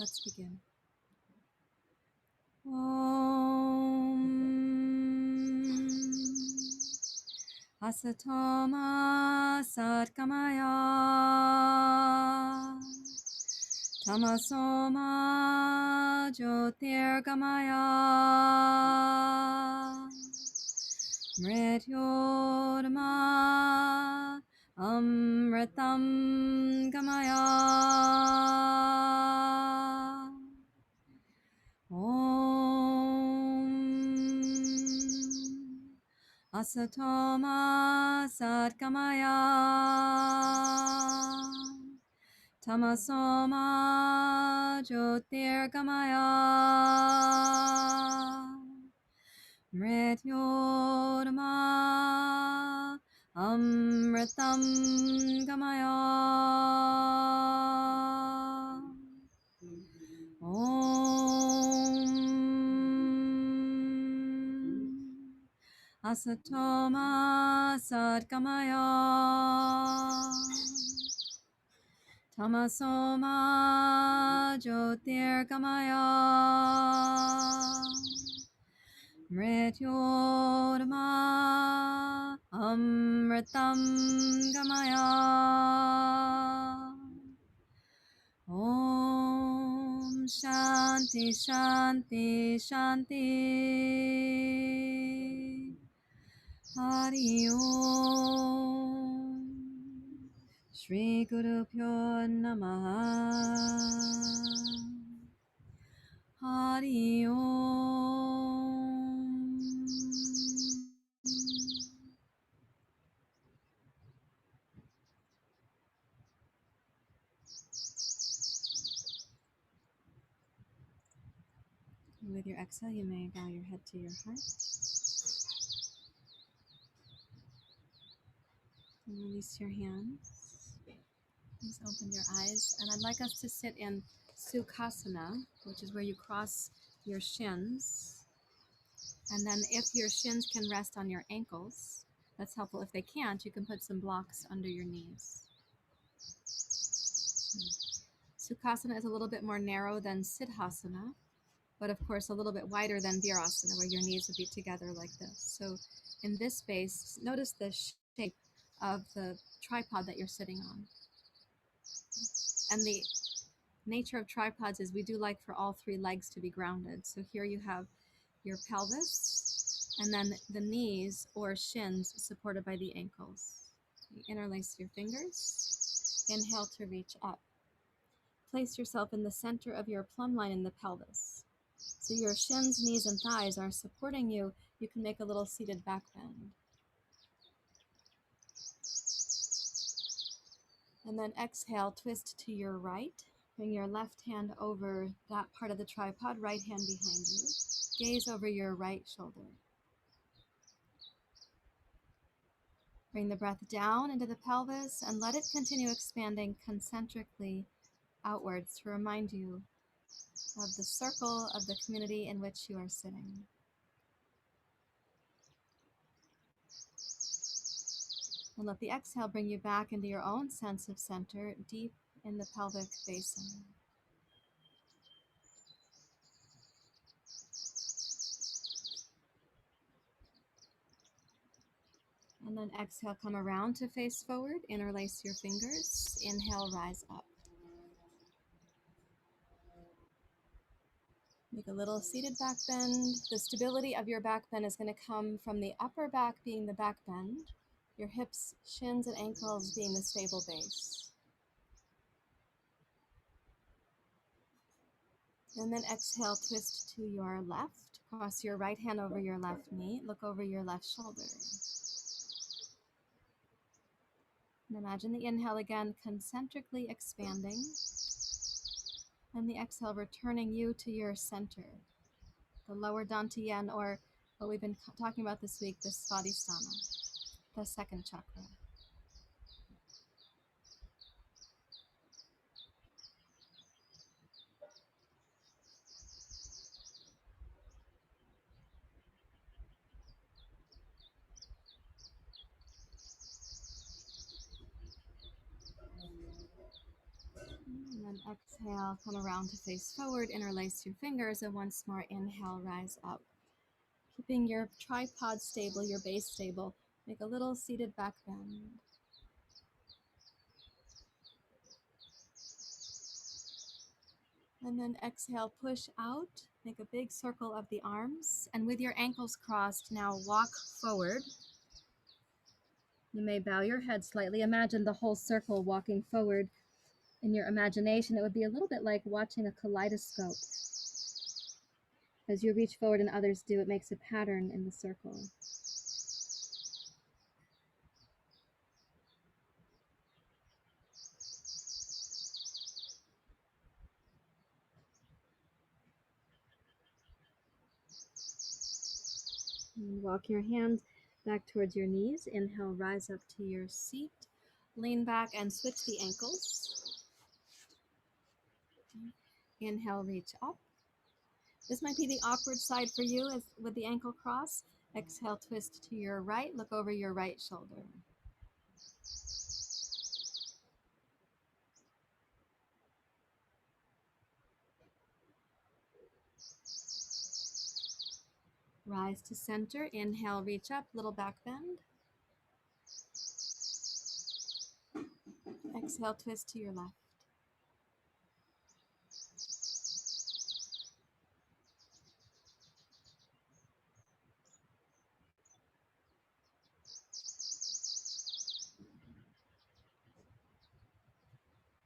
Let's begin. Om Asatoma Satkamaya Tamasoma Jyotirgamaya Mrityodama Amritam Gamaya Om Asatoma Satkamaya Tamasoma Jyotirgamaya Mrityodama Amritam Gamaya Om Asatoma Satkamaya Tamasoma Jyotirgamaya Mrityodama Amritam Gamaya Om Shanti Shanti Shanti Hari Om Shri Guru Pyo Namaha Hari Om. With your exhale, you may bow your head to your heart and release your hands. Please open your eyes. And I'd like us to sit in Sukhasana, which is where you cross your shins. And then if your shins can rest on your ankles, that's helpful. If they can't, you can put some blocks under your knees. Sukhasana is a little bit more narrow than Siddhasana, but of course a little bit wider than Virasana, where your knees would be together like this. So in this space, notice the shape of the tripod that you're sitting on. And the nature of tripods is we do like for all three legs to be grounded. So here you have your pelvis and then the knees or shins supported by the ankles. You interlace your fingers. Inhale to reach up. Place yourself in the center of your plumb line in the pelvis. So your shins, knees, and thighs are supporting you. You can make a little seated back bend. And then exhale, twist to your right. Bring your left hand over that part of the tripod, right hand behind you. Gaze over your right shoulder. Bring the breath down into the pelvis and let it continue expanding concentrically outwards to remind you of the circle of the community in which you are sitting. And let the exhale bring you back into your own sense of center, deep in the pelvic basin. And then exhale, come around to face forward, interlace your fingers. Inhale, rise up. Make a little seated back bend. The stability of your back bend is going to come from the upper back being the back bend, your hips, shins, and ankles being the stable base. And then exhale, twist to your left. Cross your right hand over your left knee. Look over your left shoulder. And imagine the inhale again, concentrically expanding. And the exhale, returning you to your center. The lower dantian, or what we've been talking about this week, the Svadhisthana, the second chakra. And then Exhale, come around to face forward, interlace your fingers, and once more inhale, rise up. Keeping your tripod stable, your base stable, make a little seated back bend. And then exhale, push out, make a big circle of the arms, and with your ankles crossed, now walk forward. You may bow your head slightly. Imagine the whole circle walking forward. In your imagination, it would be a little bit like watching a kaleidoscope. As you reach forward and others do, it makes a pattern in the circle. And walk your hands back towards your knees. Inhale, rise up to your seat. Lean back and switch the ankles. Inhale, reach up. This might be the awkward side for you as with the ankle cross. Exhale, twist to your right. Look over your right shoulder. Rise to center. Inhale, reach up. Little back bend. Exhale, twist to your left.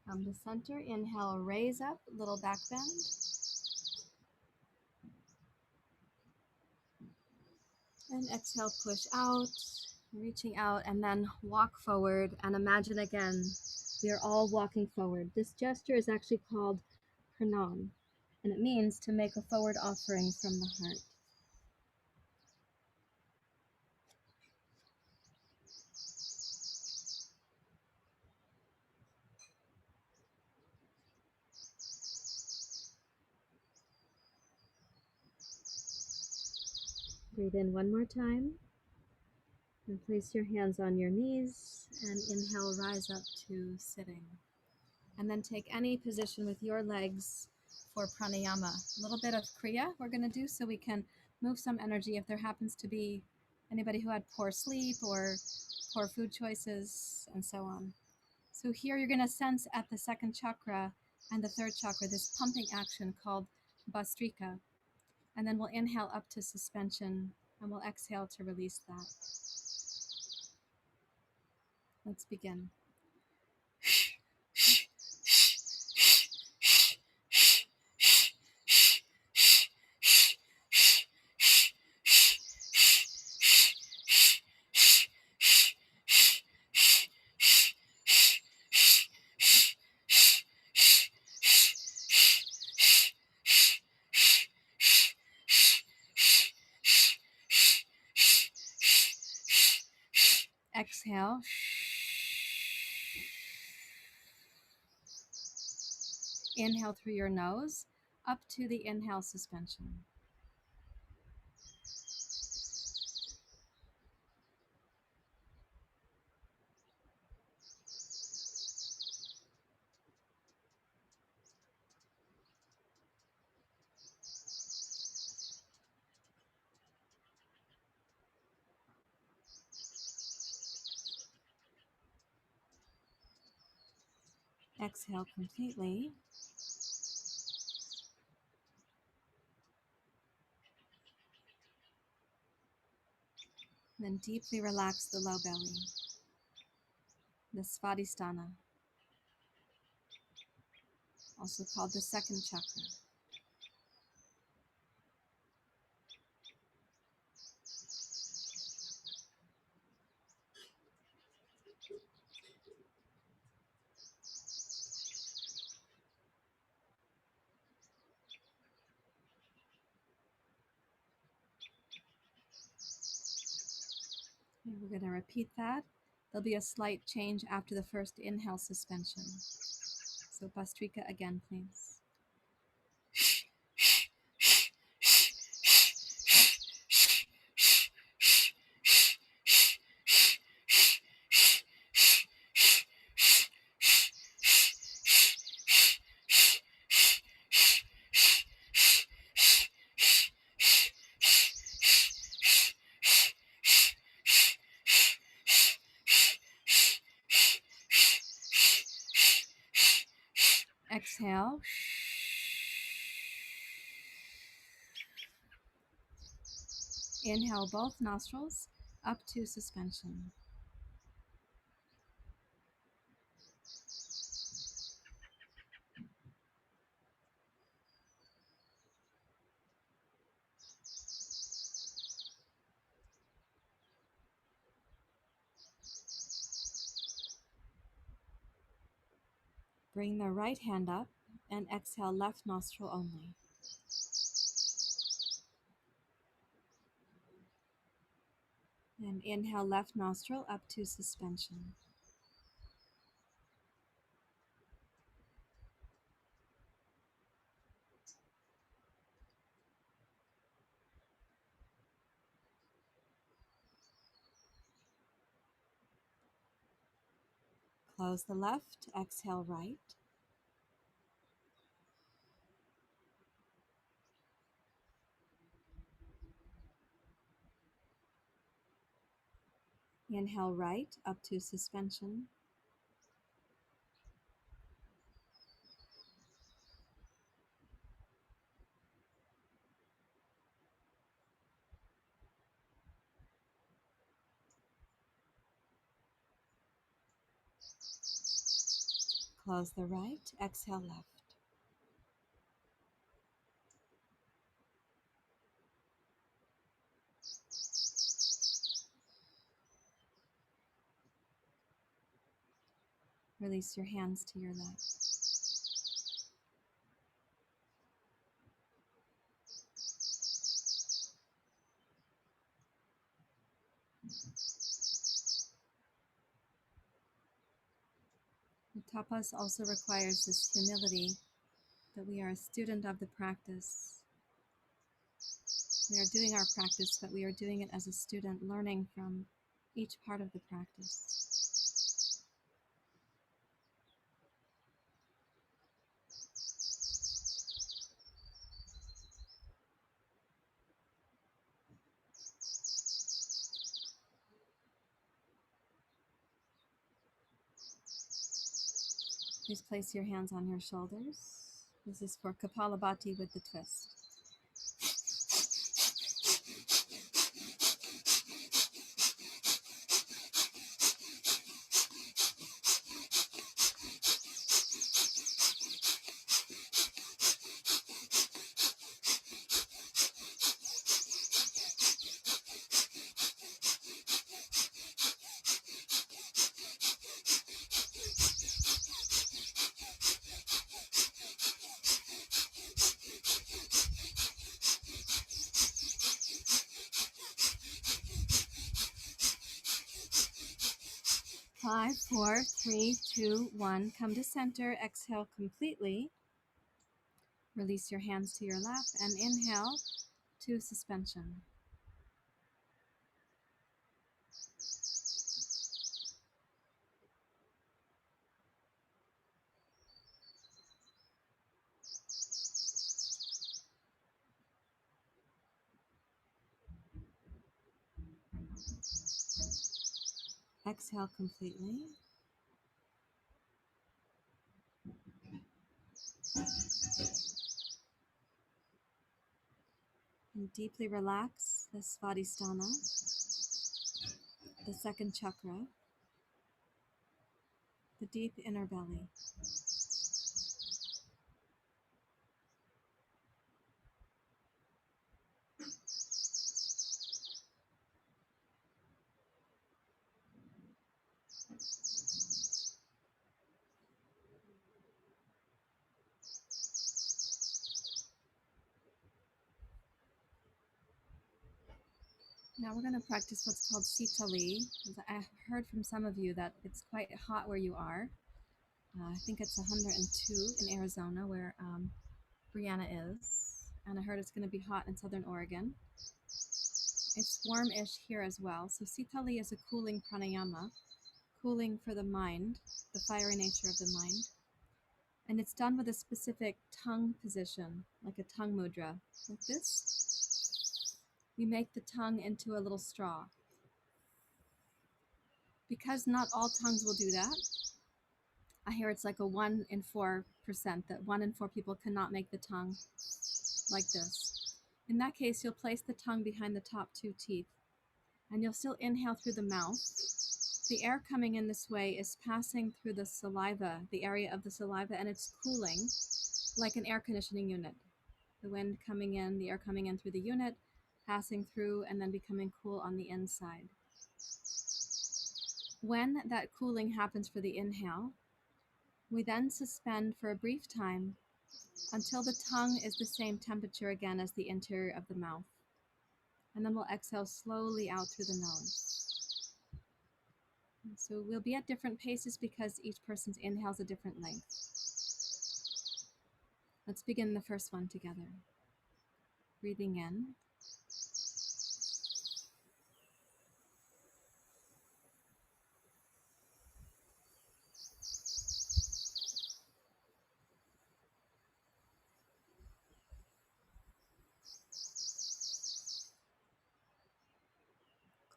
Come to center. Inhale, raise up. Little back bend. And exhale, push out, reaching out, and then walk forward. And imagine again, we are all walking forward. This gesture is actually called pranam, and it means to make a forward offering from the heart. Breathe in one more time. And place your hands on your knees and inhale, rise up to sitting. And then take any position with your legs for pranayama. A little bit of kriya we're going to do so we can move some energy if there happens to be anybody who had poor sleep or poor food choices and so on. So here you're going to sense at the second chakra and the third chakra this pumping action called Bhastrika. And then we'll inhale up to suspension and we'll exhale to release that. Let's begin. Exhale. Inhale through your nose, up to the inhale suspension. Exhale completely. Then deeply relax the low belly, the Svadhisthana, also called the second chakra. And we're going to repeat that. There'll be a slight change after the first inhale suspension. So Bhastrika again, please. exhale. Inhale both nostrils up to suspension. Bring the right hand up and exhale left nostril only. And inhale left nostril up to suspension. Close the left, exhale right. Inhale right up to suspension. Close the right, exhale left. Release your hands to your lap. The tapas also requires this humility that we are a student of the practice. We are doing our practice, but we are doing it as a student, learning from each part of the practice. Please place your hands on your shoulders. This is for Kapalabhati with the twist. 5, 4, 3, 2, 1. Come to center. Exhale completely. Release your hands to your lap and inhale to suspension. Exhale completely. And deeply relax the Svadhisthana, the second chakra, the deep inner belly. Now we're going to practice what's called Sitali. I've heard from some of you that it's quite hot where you are. I think it's 102 in Arizona where Brianna is. And I heard it's going to be hot in Southern Oregon. It's warm-ish here as well. So Sitali is a cooling pranayama, cooling for the mind, the fiery nature of the mind. And it's done with a specific tongue position, like a tongue mudra, like this. You make the tongue into a little straw. Because not all tongues will do that, I hear it's like a 1 in 4%, that 1 in 4 people cannot make the tongue like this. In that case, you'll place the tongue behind the top 2 teeth, and you'll still inhale through the mouth. The air coming in this way is passing through the saliva, the area of the saliva, and it's cooling like an air conditioning unit. The wind coming in, the air coming in through the unit, passing through, and then becoming cool on the inside. When that cooling happens for the inhale, we then suspend for a brief time until the tongue is the same temperature again as the interior of the mouth. And then we'll exhale slowly out through the nose. So we'll be at different paces because each person's inhale is a different length. Let's begin the first one together. Breathing in.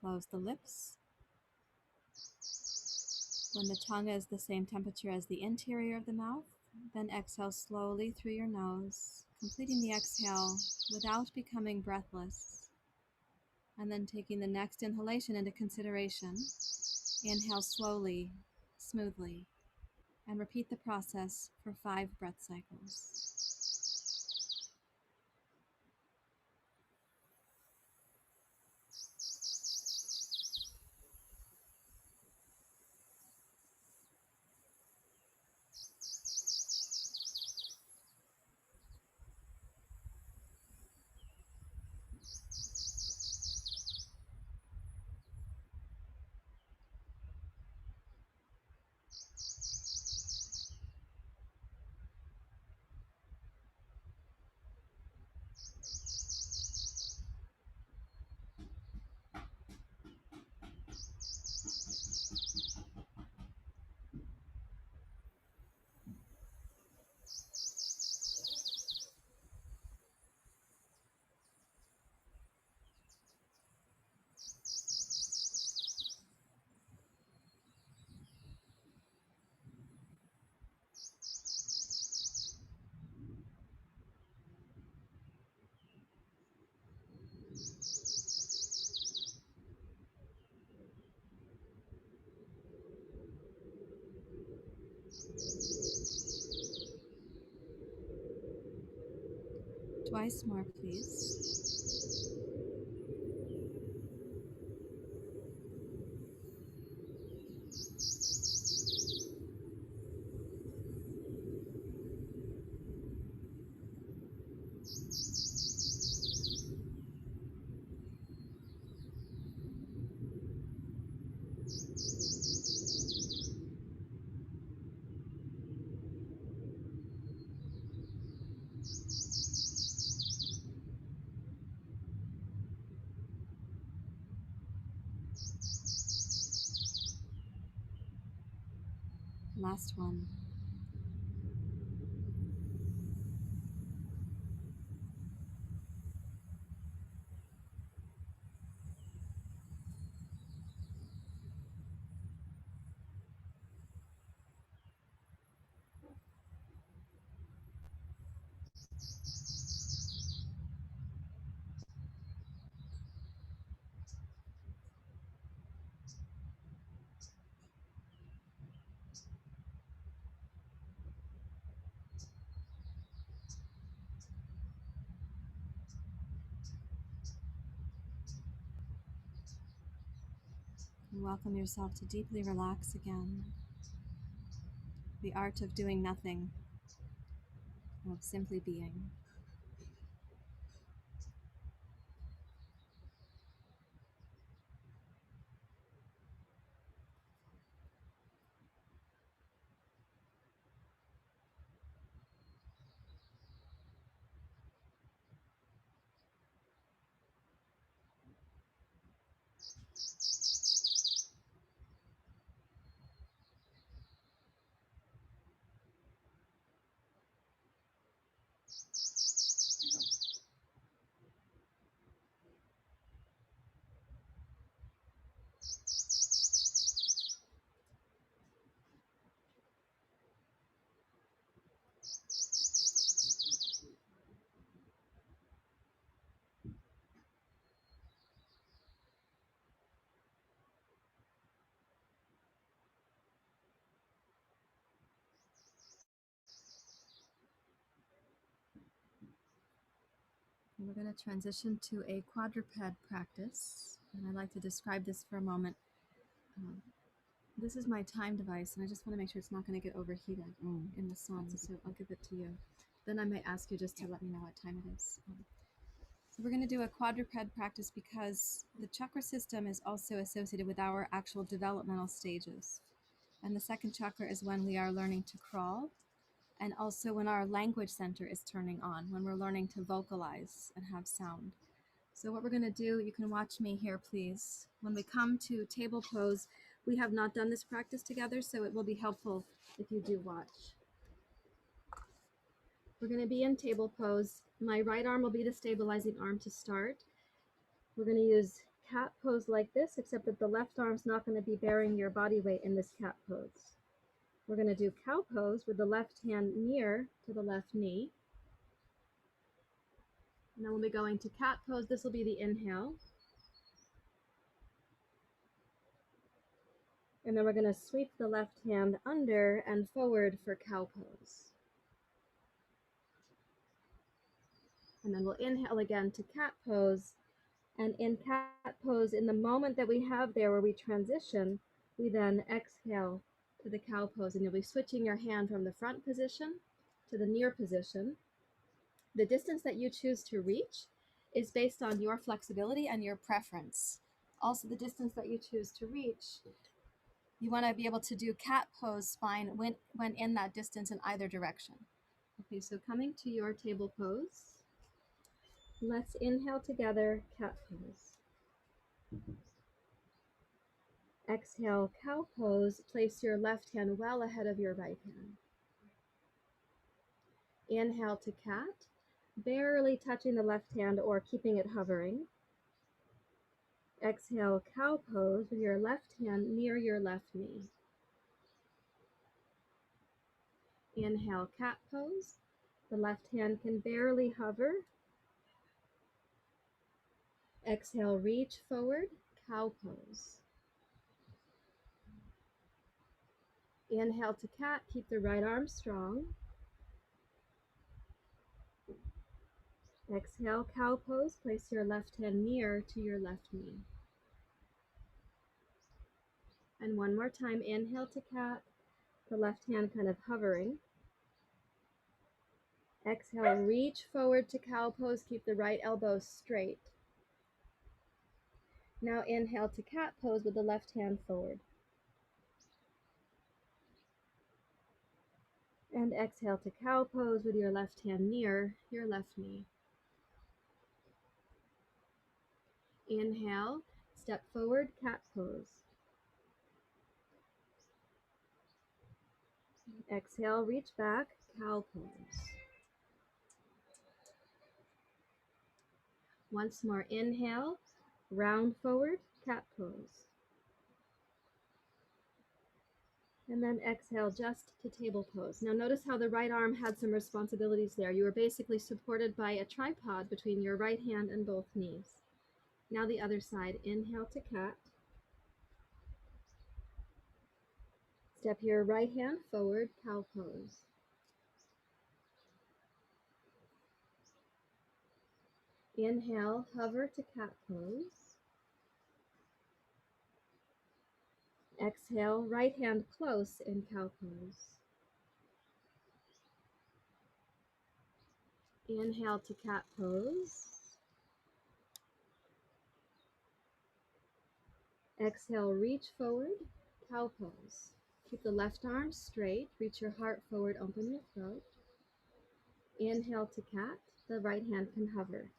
Close the lips. When the tongue is the same temperature as the interior of the mouth, then exhale slowly through your nose, completing the exhale without becoming breathless. And then taking the next inhalation into consideration, inhale slowly, smoothly, and repeat the process for 5 breath cycles. Twice more, please. Last one. And welcome yourself to deeply relax again. The art of doing nothing, of simply being. We're going to transition to a quadruped practice, and I'd like to describe this for a moment. This is my time device, and I just want to make sure it's not going to get overheated in the sun, so I'll give it to you. Then I might ask you just to let me know what time it is. So we're going to do a quadruped practice because the chakra system is also associated with our actual developmental stages. And the second chakra is when we are learning to crawl, and also when our language center is turning on, when we're learning to vocalize and have sound. So what we're going to do, you can watch me here, please. When we come to table pose, we have not done this practice together, so it will be helpful if you do watch. We're going to be in table pose. My right arm will be the stabilizing arm to start. We're going to use cat pose like this, except that the left arm's not going to be bearing your body weight in this cat pose. We're going to do cow pose with the left hand near to the left knee. And then we'll be going to cat pose. This will be the inhale. And then we're going to sweep the left hand under and forward for cow pose. And then we'll inhale again to cat pose. And in cat pose, in the moment that we have there where we transition, we then exhale to the cow pose. And you'll be switching your hand from the front position to the near position. The distance that you choose to reach is based on your flexibility and your preference. Also, the distance that you choose to reach, you want to be able to do cat pose spine when in that distance in either direction. Okay, so coming to your table pose, let's inhale together, cat pose. Exhale, cow pose. Place your left hand well ahead of your right hand. Inhale to cat, barely touching the left hand or keeping it hovering. Exhale, cow pose with your left hand near your left knee. Inhale, cat pose. The left hand can barely hover. Exhale, reach forward, cow pose. Inhale to cat, keep the right arm strong. Exhale, cow pose. Place your left hand near to your left knee. And one more time, inhale to cat, the left hand kind of hovering. Exhale, reach forward to cow pose, keep the right elbow straight. Now inhale to cat pose with the left hand forward. And exhale to cow pose with your left hand near your left knee. Inhale, step forward, cat pose. Exhale, reach back, cow pose. Once more, inhale, round forward, cat pose. And then exhale just to table pose. Now notice how the right arm had some responsibilities there. You were basically supported by a tripod between your right hand and both knees. Now the other side, inhale to cat. Step your right hand forward, cow pose. Inhale, hover to cat pose. Exhale, right hand close in cow pose. Inhale to cat pose. Exhale, reach forward, cow pose. Keep the left arm straight, reach your heart forward, open your throat. Inhale to cat, the right hand can hover.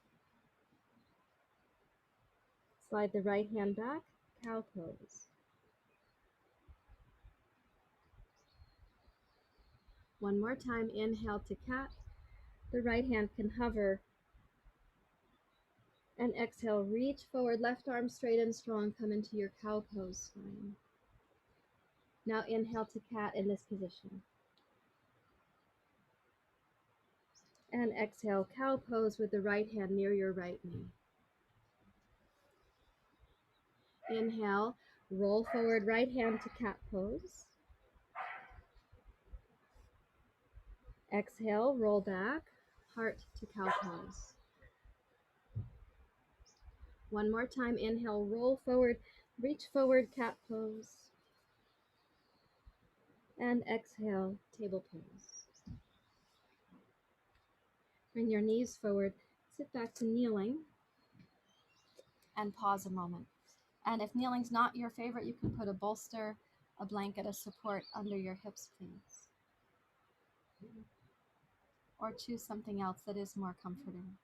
Slide the right hand back, cow pose. One more time, inhale to cat, the right hand can hover. And exhale, reach forward, left arm straight and strong, come into your cow pose spine. Now inhale to cat in this position. And exhale, cow pose with the right hand near your right knee. Inhale, roll forward, right hand to cat pose. Exhale, roll back, heart to cow pose. One more time, inhale, roll forward, reach forward, cat pose. And exhale, table pose. Bring your knees forward, sit back to kneeling, and pause a moment. And if kneeling's not your favorite, you can put a bolster, a blanket, a support under your hips, please. Or choose something else that is more comforting.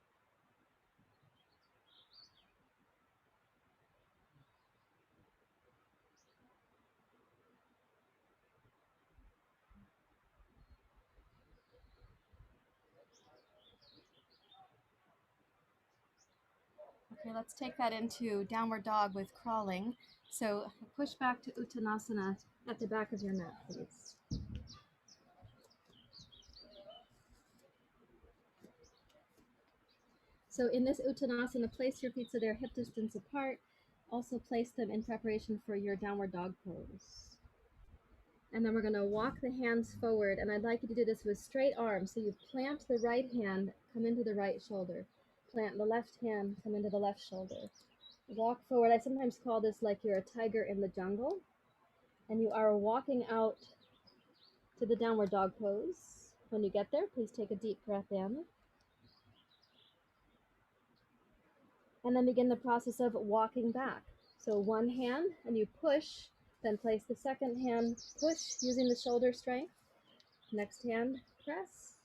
Okay, let's take that into downward dog with crawling. So push back to Uttanasana at the back of your mat, please. So in this Uttanasana, place your feet so they're hip distance apart. Also place them in preparation for your downward dog pose. And then we're going to walk the hands forward, and I'd like you to do this with straight arms. So you plant the right hand, come into the right shoulder. Plant the left hand, come into the left shoulder. Walk forward. I sometimes call this like you're a tiger in the jungle, and you are walking out to the downward dog pose. When you get there, please take a deep breath in. And then begin the process of walking back. So one hand, and you push, then place the second hand, push using the shoulder strength. Next hand, press,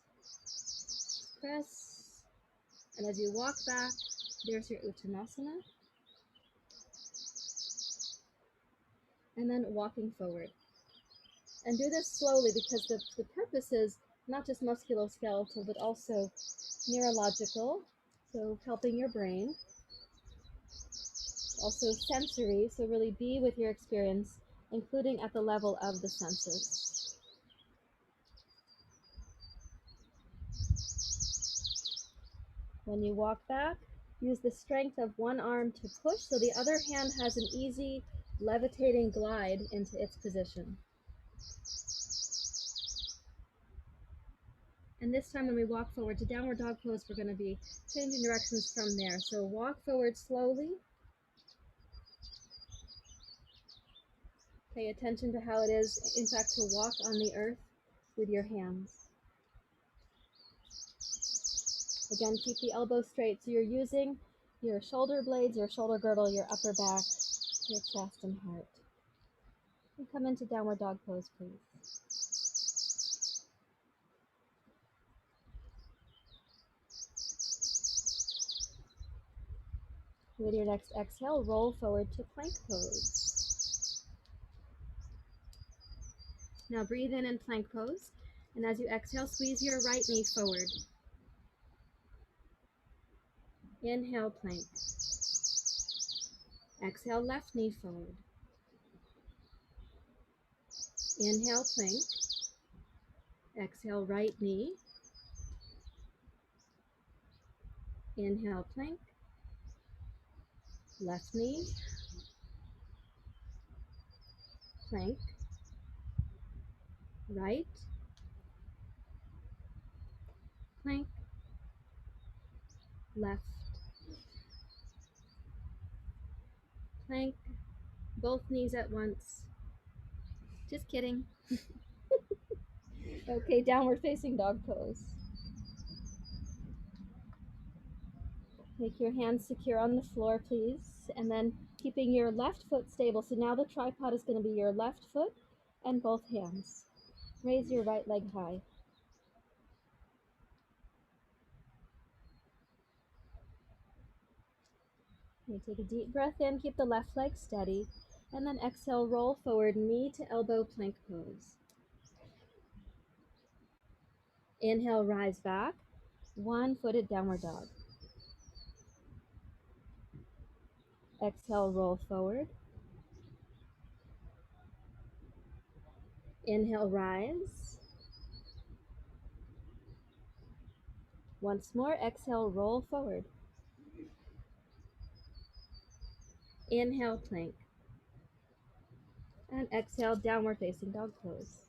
press. And as you walk back, there's your Uttanasana. And then walking forward. And do this slowly because the purpose is not just musculoskeletal, but also neurological, so helping your brain. Also sensory, so really be with your experience, including at the level of the senses. When you walk back, use the strength of one arm to push, so the other hand has an easy levitating glide into its position. And this time when we walk forward to downward dog pose, we're going to be changing directions from there. So walk forward slowly. Pay attention to how it is, in fact, to walk on the earth with your hands. Again, keep the elbows straight. So you're using your shoulder blades, your shoulder girdle, your upper back, your chest and heart. And come into downward dog pose, please. With your next exhale, roll forward to plank pose. Now breathe in plank pose. And as you exhale, squeeze your right knee forward. Inhale, plank. Exhale, left knee forward. Inhale, plank. Exhale, right knee. Inhale, plank. Left knee. Plank. Right. Plank. Left. Plank. Both knees at once. Just kidding. Okay, downward facing dog pose. Make your hands secure on the floor, please. And then keeping your left foot stable. So now the tripod is going to be your left foot and both hands. Raise your right leg high. You take a deep breath in, keep the left leg steady, and then exhale, roll forward, knee to elbow plank pose. Inhale, rise back, one-footed downward dog. Exhale, roll forward. Inhale, rise. Once more, exhale, roll forward. Inhale, plank. And exhale, downward facing dog pose.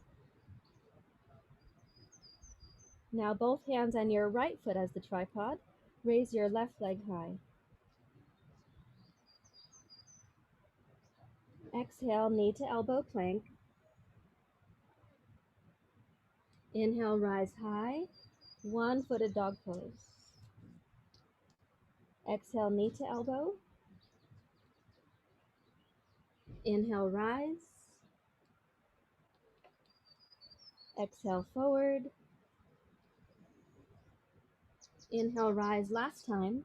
Now both hands on your right foot as the tripod. Raise your left leg high. Exhale, knee to elbow plank. Inhale, rise high, one-footed dog pose. Exhale, knee to elbow. Inhale, rise. Exhale, forward. Inhale, rise last time.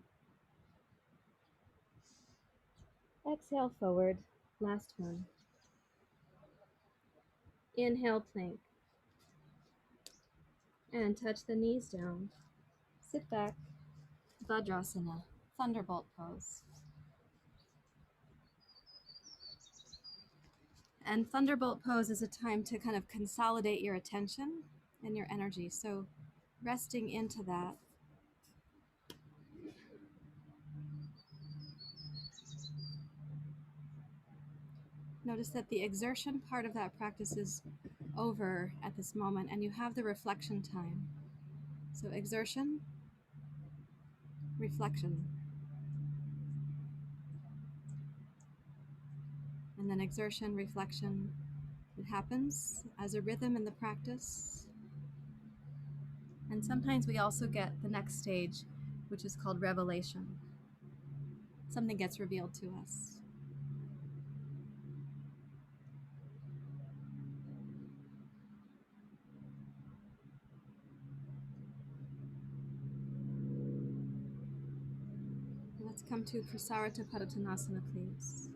Exhale, forward, last one. Inhale, plank. And touch the knees down. Sit back. Vajrasana, thunderbolt pose. And thunderbolt pose is a time to kind of consolidate your attention and your energy. So resting into that. Notice that the exertion part of that practice is over at this moment and you have the reflection time. So exertion, reflection. And then exertion, reflection. It happens as a rhythm in the practice. And sometimes we also get the next stage, which is called revelation. Something gets revealed to us. Let's come to Prasarita Padottanasana, please.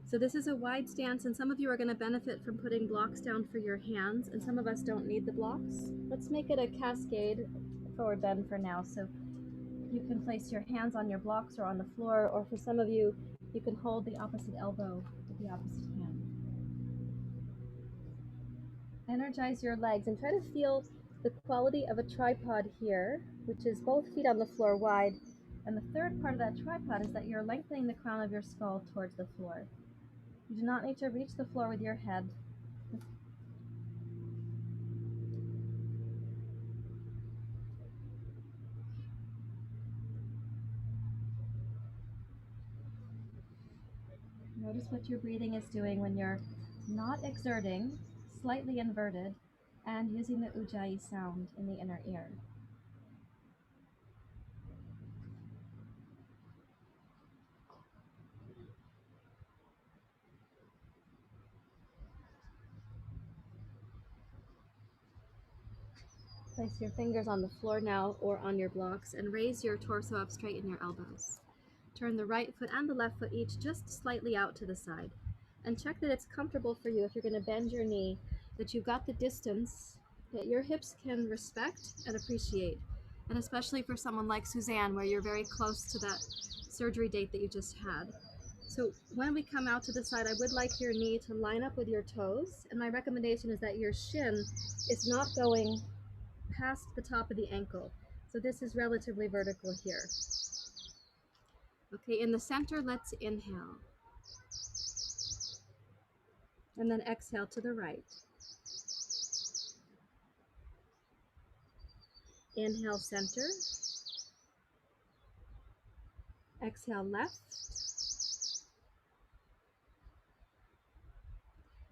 So this is a wide stance, and some of you are going to benefit from putting blocks down for your hands, and some of us don't need the blocks. Let's make it a cascade forward bend for now. So you can place your hands on your blocks or on the floor, or for some of you, you can hold the opposite elbow with the opposite hand. Energize your legs and try to feel the quality of a tripod here, which is both feet on the floor wide. And the third part of that tripod is that you're lengthening the crown of your skull towards the floor. You do not need to reach the floor with your head. Notice what your breathing is doing when you're not exerting, slightly inverted, and using the ujjayi sound in the inner ear. Place your fingers on the floor now or on your blocks and raise your torso up, straighten your elbows. Turn the right foot and the left foot each just slightly out to the side. And check that it's comfortable for you if you're going to bend your knee, that you've got the distance that your hips can respect and appreciate. And especially for someone like Suzanne, where you're very close to that surgery date that you just had. So when we come out to the side, I would like your knee to line up with your toes. And my recommendation is that your shin is not going past the top of the ankle. So this is relatively vertical here. Okay, in the center, let's inhale. And then exhale to the right. Inhale, center. Exhale, left.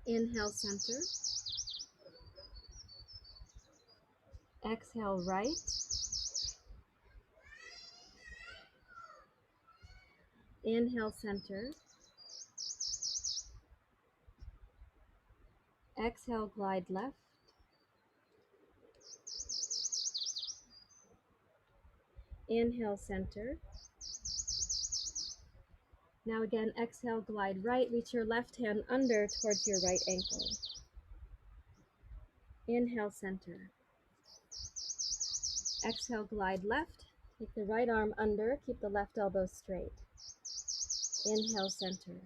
Inhale, center. Exhale, right. Inhale, center. Exhale, glide left. Inhale, center. Now again, exhale, glide right. Reach your left hand under towards your right ankle. Inhale, center. Exhale, glide left. Take the right arm under. Keep the left elbow straight. Inhale, center.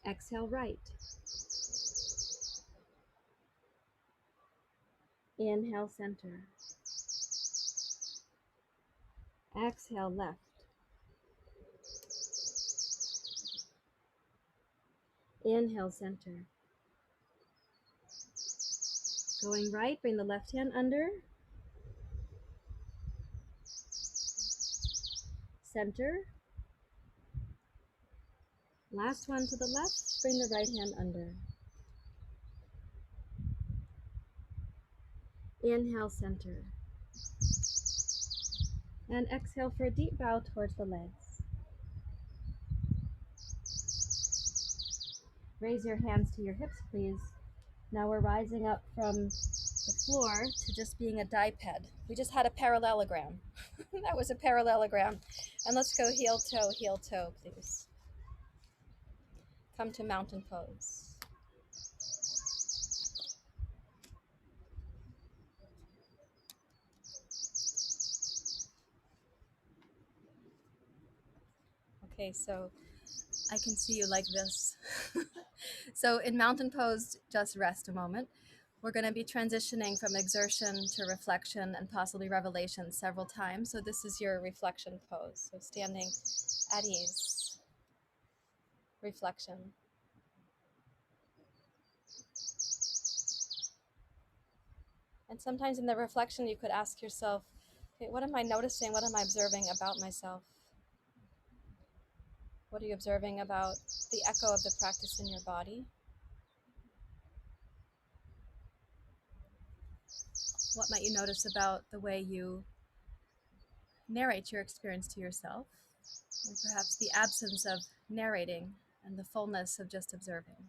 Exhale, right. Inhale, center. Exhale, left. Inhale, center. Going right, bring the left hand under. Center. Last one to the left, bring the right hand under. Inhale, center. And exhale for a deep bow towards the legs. Raise your hands to your hips, please. Now we're rising up from the floor to just being a diped. We just had a parallelogram. That was a parallelogram. And let's go heel toe, please. Come to mountain pose. Okay, so I can see you like this. So in mountain pose, just rest a moment. We're going to be transitioning from exertion to reflection and possibly revelation several times. So this is your reflection pose. So standing at ease, reflection. And sometimes in the reflection, you could ask yourself, okay, what am I noticing? What am I observing about myself? What are you observing about the echo of the practice in your body? What might you notice about the way you narrate your experience to yourself? Or perhaps the absence of narrating and the fullness of just observing.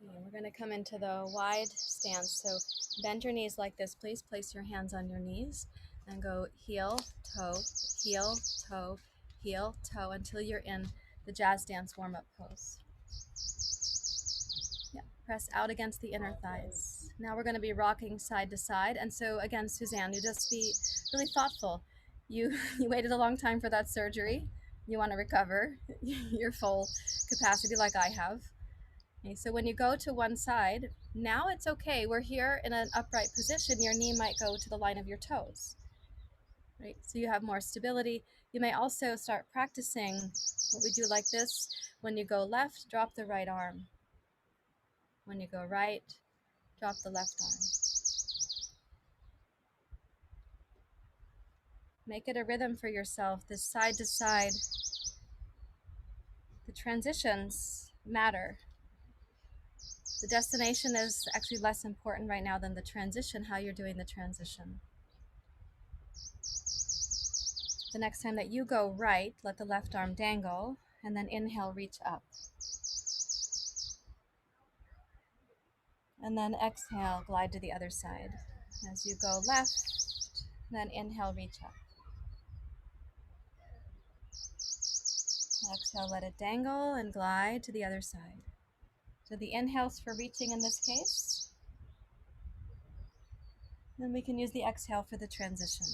Okay, we're going to come into the wide stance. So bend your knees like this, please. Place your hands on your knees and go heel, toe, heel, toe, heel, toe until you're in the jazz dance warm-up pose. Yeah, press out against the inner thighs. Now we're going to be rocking side to side. And so again, Suzanne, you just be really thoughtful. You waited a long time for that surgery. You want to recover your full capacity like I have. Okay, so when you go to one side, now it's okay. We're here in an upright position. Your knee might go to the line of your toes, right? So you have more stability. You may also start practicing what we do like this. When you go left, drop the right arm. When you go right, drop the left arm. Make it a rhythm for yourself, this side to side. The transitions matter. The destination is actually less important right now than the transition, how you're doing the transition. The next time that you go right, let the left arm dangle, and then inhale, reach up. And then exhale, glide to the other side. As you go left, then inhale, reach up. Exhale, let it dangle and glide to the other side. So the inhale's for reaching in this case. Then we can use the exhale for the transition.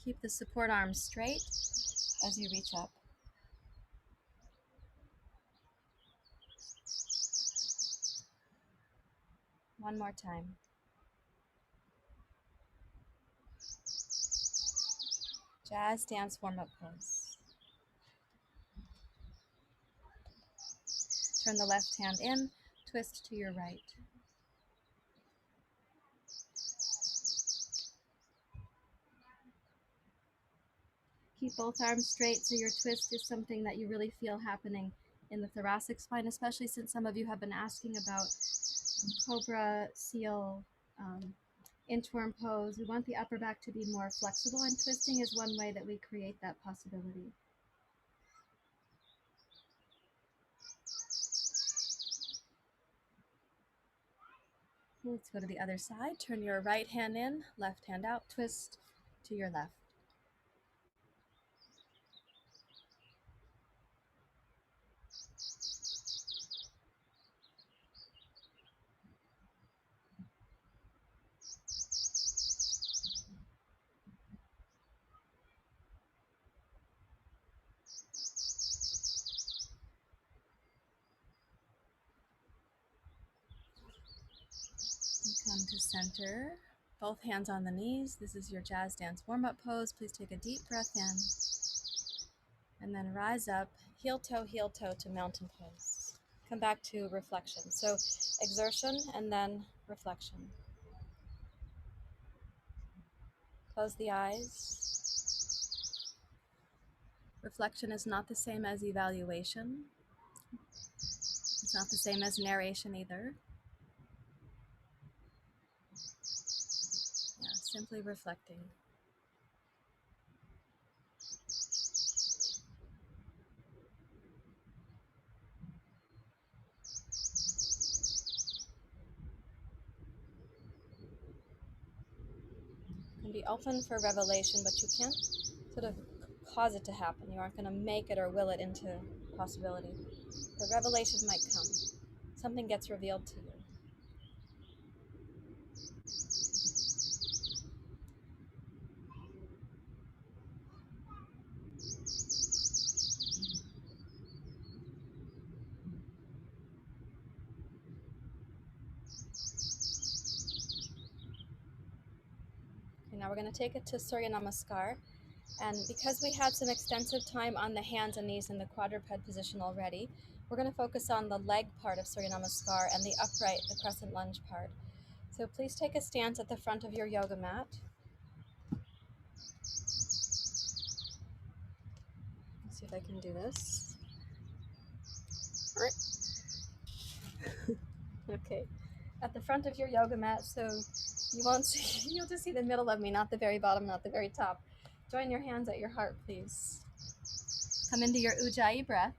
Keep the support arms straight as you reach up. One more time. Jazz dance warm-up pose. Turn the left hand in, twist to your right. Keep both arms straight so your twist is something that you really feel happening in the thoracic spine, especially since some of you have been asking about cobra, seal, inchworm pose. We want the upper back to be more flexible, and twisting is one way that we create that possibility. Let's go to the other side. Turn your right hand in, left hand out, twist to your left. And come to center. Both hands on the knees. This is your jazz dance warm-up pose. Please take a deep breath in. And then rise up, heel toe to mountain pose. Come back to reflection. So exertion and then reflection. Close the eyes. Reflection is not the same as evaluation. It's not the same as narration either. Yeah, simply reflecting. You can be open for revelation, but you can't sort of cause it to happen. You aren't going to make it or will it into possibility. But revelation might come. Something gets revealed to you. Okay, now we're going to take it to Surya Namaskar. And because we had some extensive time on the hands and knees in the quadruped position already, we're going to focus on the leg part of Surya Namaskar and the upright, the crescent lunge part. So please take a stance at the front of your yoga mat. Let's see if I can do this. Okay, at the front of your yoga mat, so you won't see, you'll just see the middle of me, not the very bottom, not the very top. Join your hands at your heart, please. Come into your Ujjayi breath.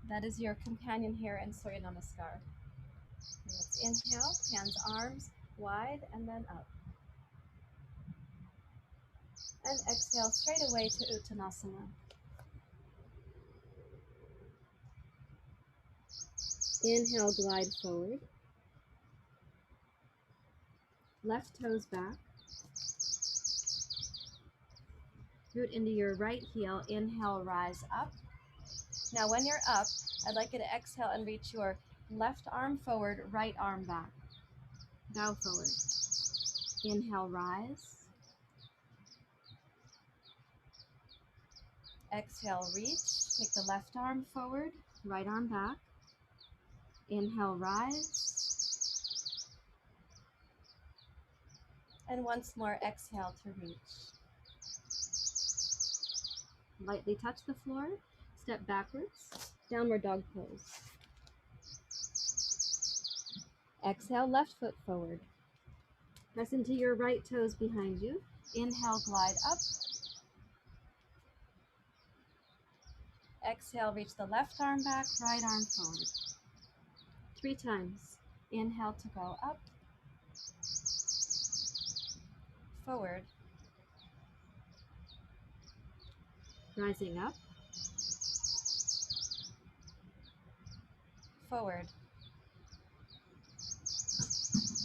That is your companion here in Surya Namaskar. Let's inhale, hands, arms wide, and then up. And exhale straight away to Uttanasana. Inhale, glide forward. Left toes back. Root into your right heel. Inhale, rise up. Now when you're up, I'd like you to exhale and reach your left arm forward, right arm back. Bow forward. Inhale, rise. Exhale, reach. Take the left arm forward, right arm back. Inhale, rise. And once more, exhale to reach. Lightly touch the floor, step backwards, downward dog pose. Exhale, left foot forward. Press into your right toes behind you. Inhale, glide up. Exhale, reach the left arm back, right arm forward. 3 times. Inhale to go up, forward, rising up, forward.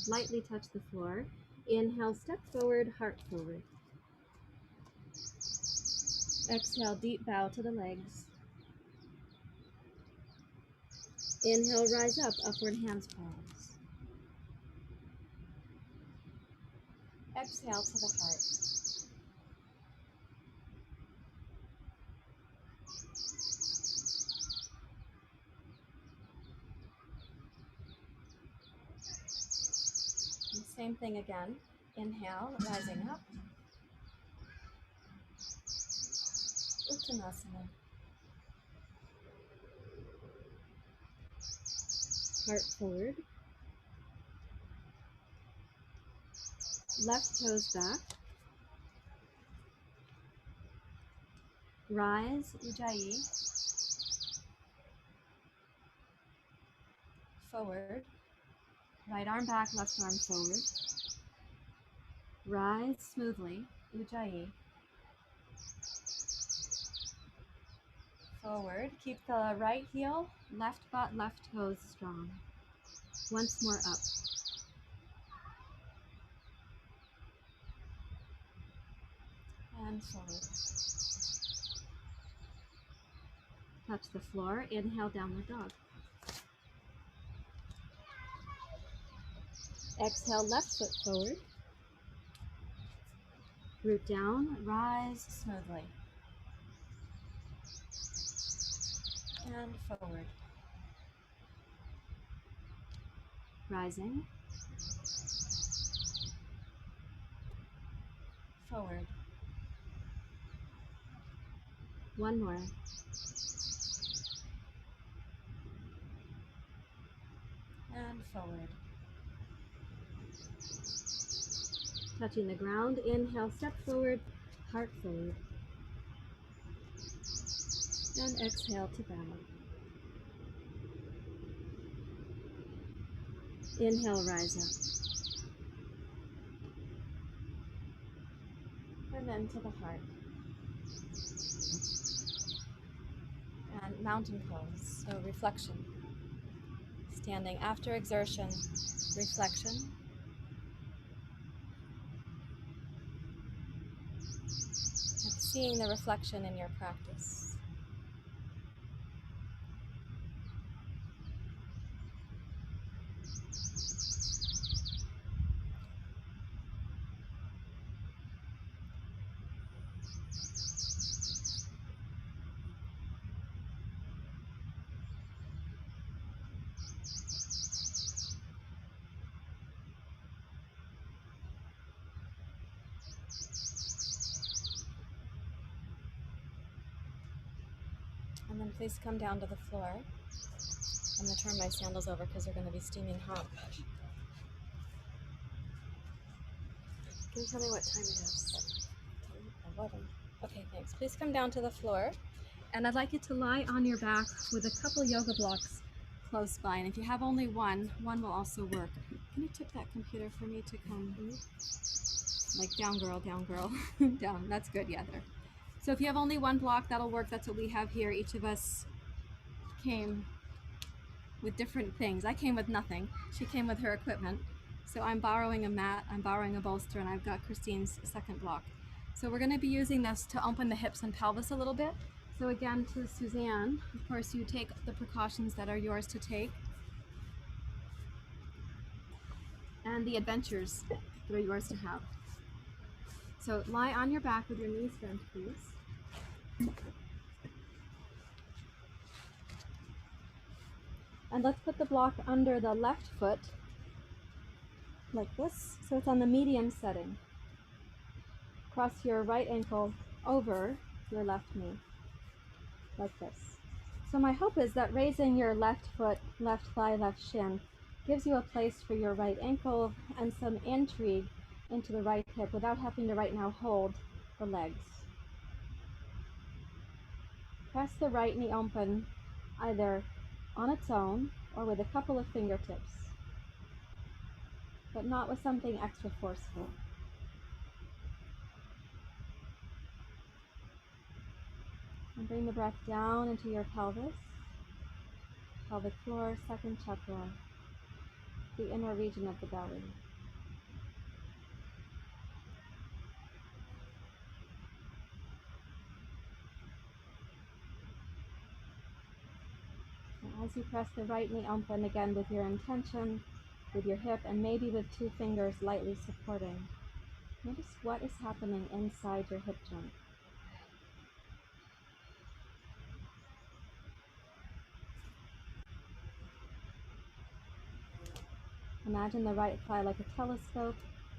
Lightly touch the floor. Inhale, step forward, heart forward. Exhale, deep bow to the legs. Inhale, rise up, upward hands pause. Exhale to the heart. And same thing again. Inhale, rising up. Uttanasana. Heart forward. Left toes back. Rise, Ujjayi. Forward. Right arm back, left arm forward. Rise smoothly, Ujjayi. Forward. Keep the right heel, left butt, left toes strong. Once more up. And forward. Touch the floor. Inhale, downward dog. Exhale, left foot forward. Root down, rise smoothly. And forward. Rising. Forward. One more. And forward. Touching the ground, inhale, step forward, heart forward. And exhale to bow. Inhale, rise up. And then to the heart. And mountain pose, so reflection. Standing after exertion, reflection. And seeing the reflection in your practice. And then please come down to the floor. I'm going to turn my sandals over because they're going to be steaming hot. Can you tell me what time it is? 11. Okay, thanks. Please come down to the floor. And I'd like you to lie on your back with a couple yoga blocks close by. And if you have only one will also work. Can you tip that computer for me to come? Like down girl, down. That's good, yeah, there. So if you have only one block, that'll work. That's what we have here. Each of us came with different things. I came with nothing. She came with her equipment. So I'm borrowing a mat, I'm borrowing a bolster, and I've got Christine's second block. So we're going to be using this to open the hips and pelvis a little bit. So again, to Suzanne, of course, you take the precautions that are yours to take. And the adventures that are yours to have. So lie on your back with your knees bent, please. And let's put the block under the left foot, like this, so it's on the medium setting. Cross your right ankle over your left knee, like this. So my hope is that raising your left foot, left thigh, left shin gives you a place for your right ankle and some intrigue into the right hip without having to right now hold the legs. Press the right knee open either on its own or with a couple of fingertips, but not with something extra forceful. And bring the breath down into your pelvis, pelvic floor, second chakra, the inner region of the belly. And as you press the right knee open, again with your intention, with your hip, and maybe with two fingers lightly supporting, notice what is happening inside your hip joint. Imagine the right thigh like a telescope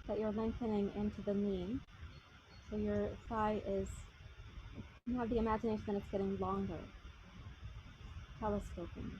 that you're lengthening into the knee. So your thigh is, you have the imagination that it's getting longer, telescoping.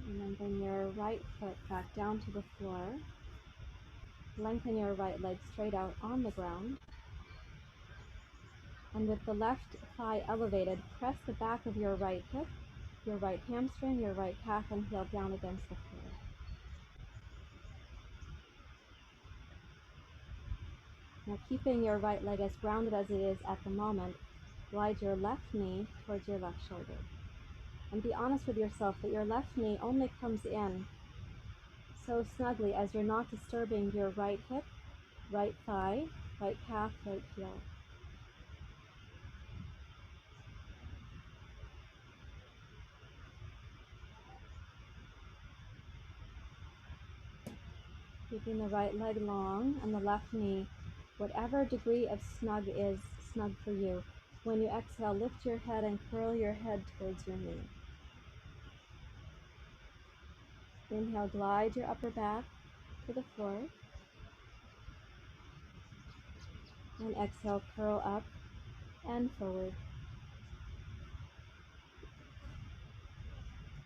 And then bring your right foot back down to the floor. Lengthen your right leg straight out on the ground. And with the left thigh elevated, press the back of your right hip, your right hamstring, your right calf, and heel down against the floor. Now, keeping your right leg as grounded as it is at the moment, glide your left knee towards your left shoulder. And be honest with yourself that your left knee only comes in so snugly as you're not disturbing your right hip, right thigh, right calf, right heel. Keeping the right leg long and the left knee, whatever degree of snug is snug for you. When you exhale, lift your head and curl your head towards your knee. Inhale, glide your upper back to the floor. And exhale, curl up and forward.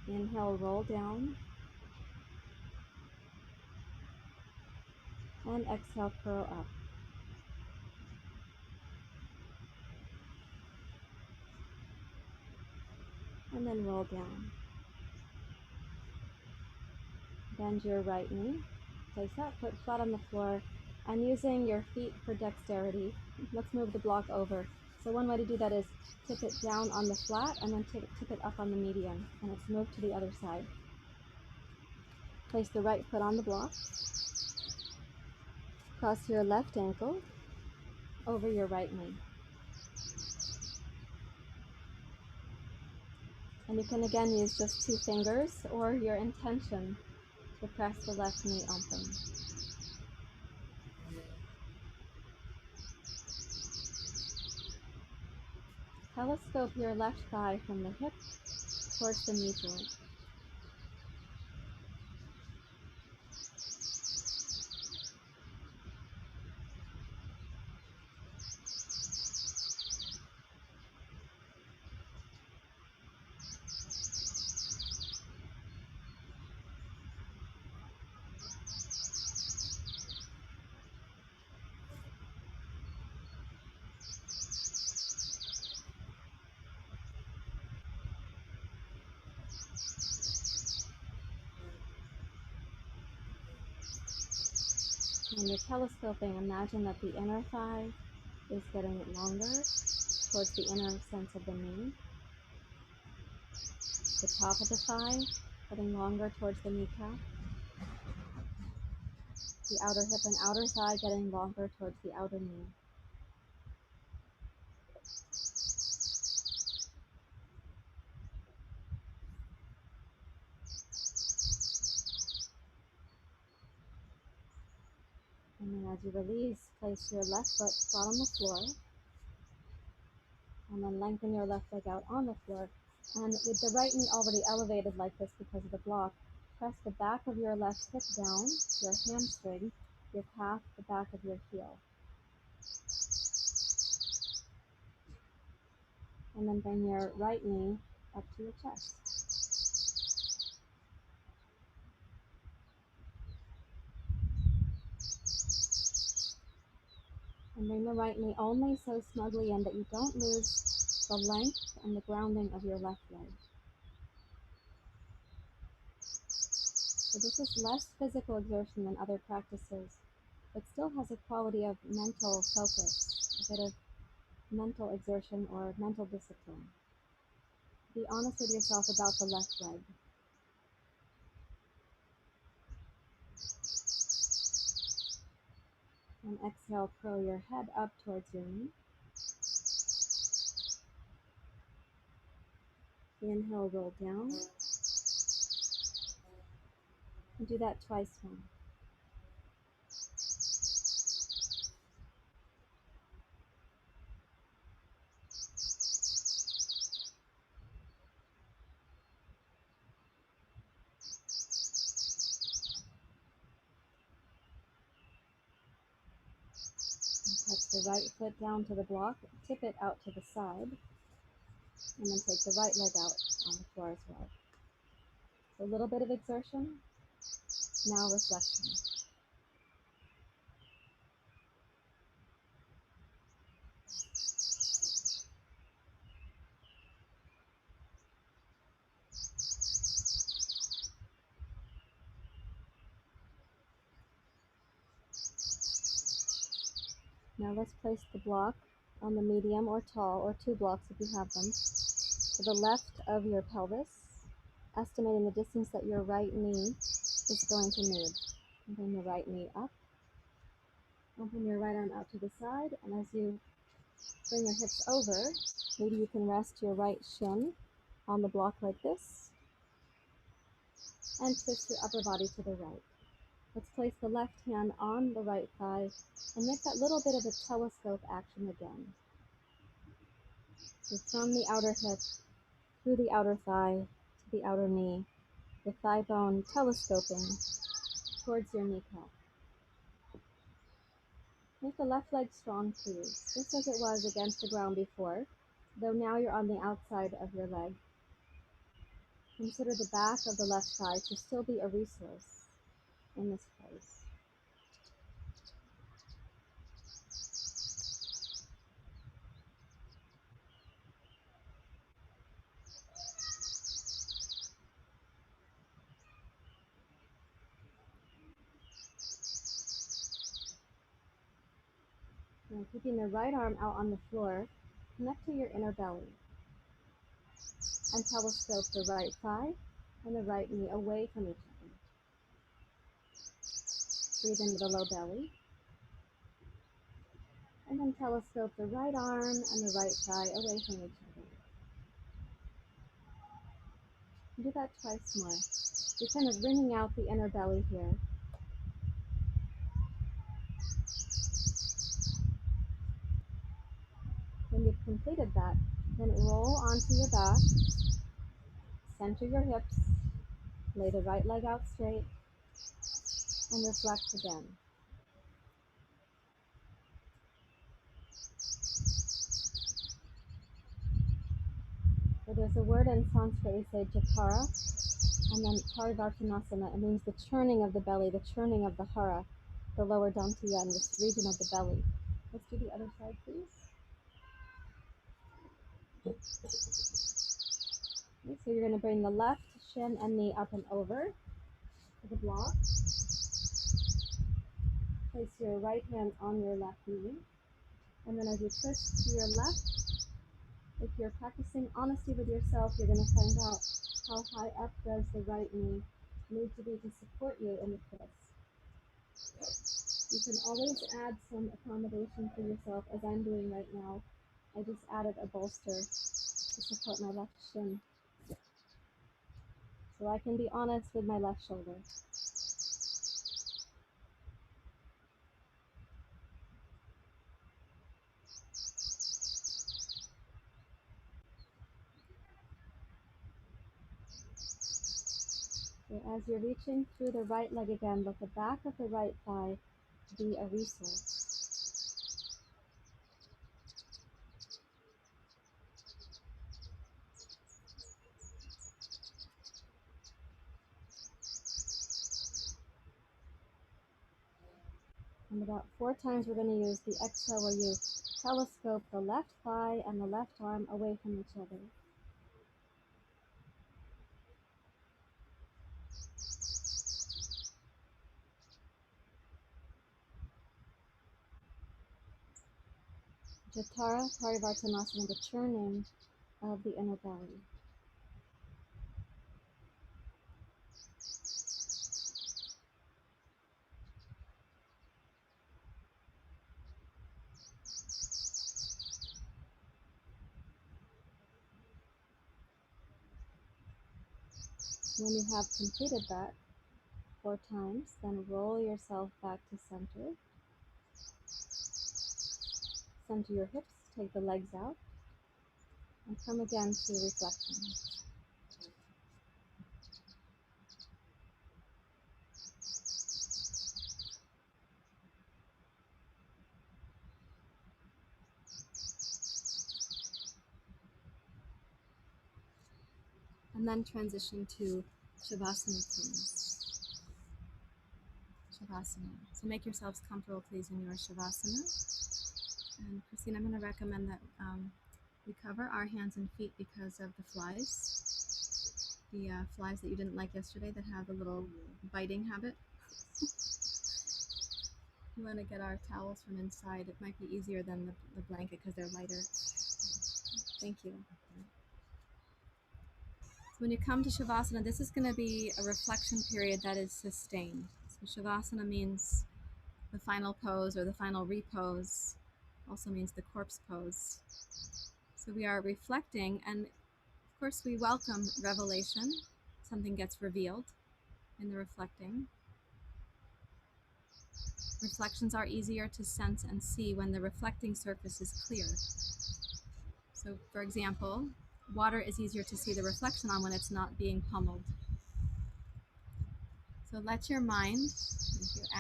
Inhale, roll down. And exhale, curl up. And then roll down. Bend your right knee. Place that foot flat on the floor. And using your feet for dexterity, let's move the block over. So one way to do that is tip it down on the flat and then tip it up on the median. And it's moved to the other side. Place the right foot on the block. Cross your left ankle over your right knee. And you can again use just 2 fingers or your intention to press the left knee open. Telescope your left thigh from the hip towards the knee joint. When you're telescoping, imagine that the inner thigh is getting longer towards the inner sense of the knee. The top of the thigh getting longer towards the kneecap. The outer hip and outer thigh getting longer towards the outer knee. And then as you release, place your left foot flat on the floor. And then lengthen your left leg out on the floor. And with the right knee already elevated like this because of the block, press the back of your left hip down, your hamstring, your calf, the back of your heel. And then bring your right knee up to your chest. And bring the right knee only so snugly in that you don't lose the length and the grounding of your left leg. So this is less physical exertion than other practices, but still has a quality of mental focus, a bit of mental exertion or mental discipline. Be honest with yourself about the left leg. And exhale, curl your head up towards your knee. Inhale, roll down. And do that twice more. Touch the right foot down to the block, tip it out to the side, and then take the right leg out on the floor as well. So a little bit of exertion, now reflection. Now let's place the block on the medium or tall, or 2 blocks if you have them, to the left of your pelvis, estimating the distance that your right knee is going to move. Bring your right knee up. Open your right arm out to the side, and as you bring your hips over, maybe you can rest your right shin on the block like this, and twist your upper body to the right. Let's place the left hand on the right thigh and make that little bit of a telescope action again. So from the outer hip, through the outer thigh, to the outer knee, the thigh bone telescoping towards your kneecap. Make the left leg strong, please, just as it was against the ground before, though now you're on the outside of your leg. Consider the back of the left thigh to still be a resource in this place. Now, keeping the right arm out on the floor, connect to your inner belly and telescope the right thigh and the right knee away from each other. Breathe into the low belly, and then telescope the right arm and the right thigh away from each other. Do that twice more. You're kind of wringing out the inner belly here. When you've completed that, then roll onto your back, center your hips, lay the right leg out straight, and reflect again. So there's a word in Sanskrit, we say chakra, and then parivartanasana. It means the churning of the belly, the churning of the hara, the lower dantiya, and this region of the belly. Let's do the other side, please. Okay, so you're going to bring the left shin and knee up and over to the block. Place your right hand on your left knee. And then as you twist to your left, if you're practicing honesty with yourself, you're going to find out how high up does the right knee need to be to support you in the twist. You can always add some accommodation for yourself, as I'm doing right now. I just added a bolster to support my left shin, so I can be honest with my left shoulder. So as you're reaching through the right leg again, let the back of the right thigh be a resource. And about 4 times we're going to use the exhale where you telescope the left thigh and the left arm away from each other. Jatara Parivartanasana, the churning of the inner belly. When you have completed that 4 times, then roll yourself back to center. Center your hips, take the legs out, and come again to reflection. And then transition to Shavasana, please. Shavasana. So make yourselves comfortable, please, in your Shavasana. And Christine, I'm going to recommend that we cover our hands and feet because of the flies. The flies that you didn't like yesterday that have a little biting habit. We want to get our towels from inside. It might be easier than the blanket because they're lighter. Thank you. So when you come to Shavasana, this is going to be a reflection period that is sustained. So Shavasana means the final pose or the final repose, also means the corpse pose. So we are reflecting, and of course we welcome revelation. Something gets revealed in the reflecting. Reflections are easier to sense and see when the reflecting surface is clear. So for example, water is easier to see the reflection on when it's not being pummeled. So let your mind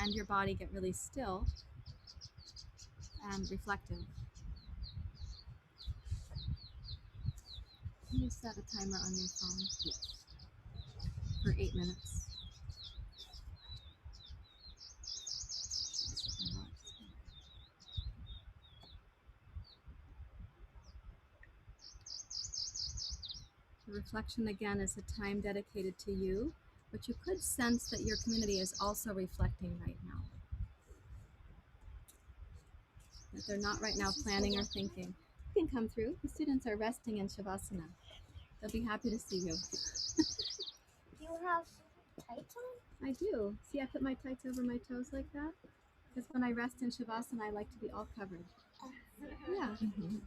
and your body get really still and reflective. Can you set a timer on your phone? Yes. For 8 minutes. The reflection again is a time dedicated to you, but you could sense that your community is also reflecting right now. That they're not right now planning or thinking. You can come through. The students are resting in Shavasana. They'll be happy to see you. Do you have tights on? I do. See, I put my tights over my toes like that because when I rest in Shavasana, I like to be all covered. Yeah. Mm-hmm.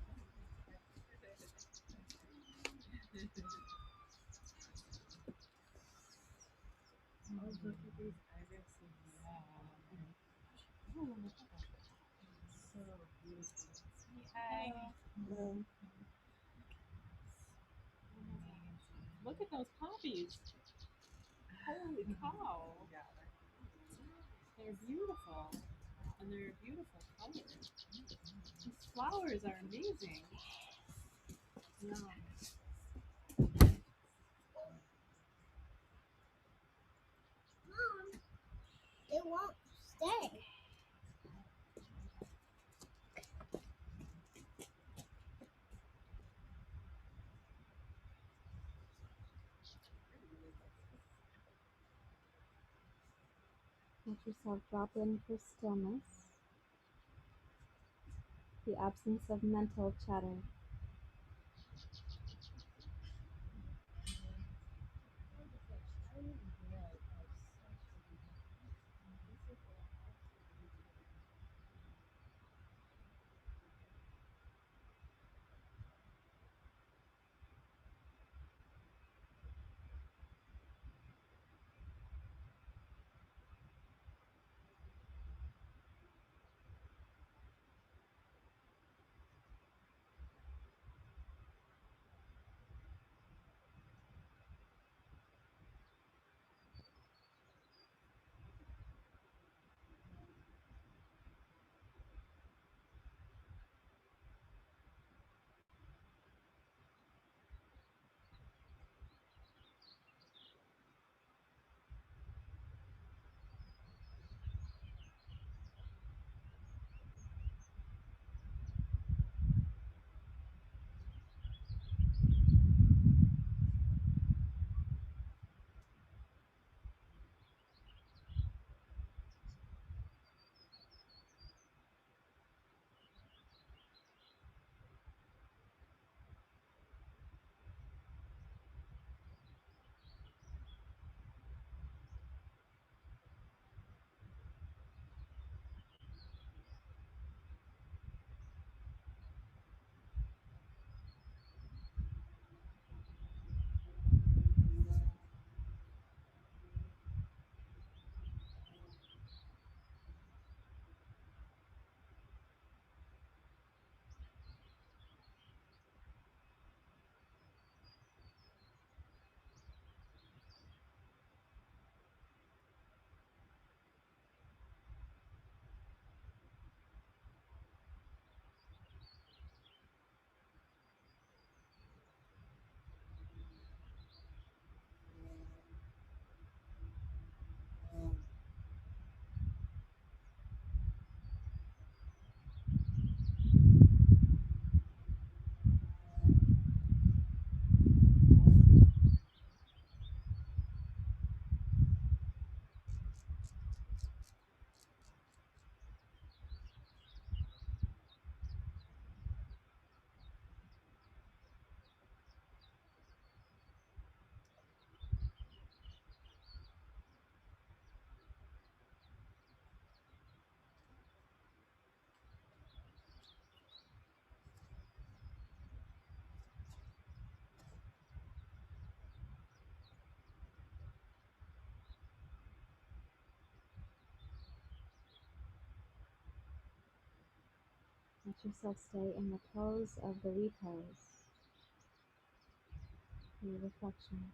Oh, look at these irises. Yeah. Oh, so beautiful. Hi. Hello. Look at those poppies. Holy cow. Yeah. They're beautiful. And they're beautiful colors. These flowers are amazing. Yeah. Mom, it won't stay. Let yourself drop in for stillness, the absence of mental chatter. yourself stay in the pose of the repose, your reflection.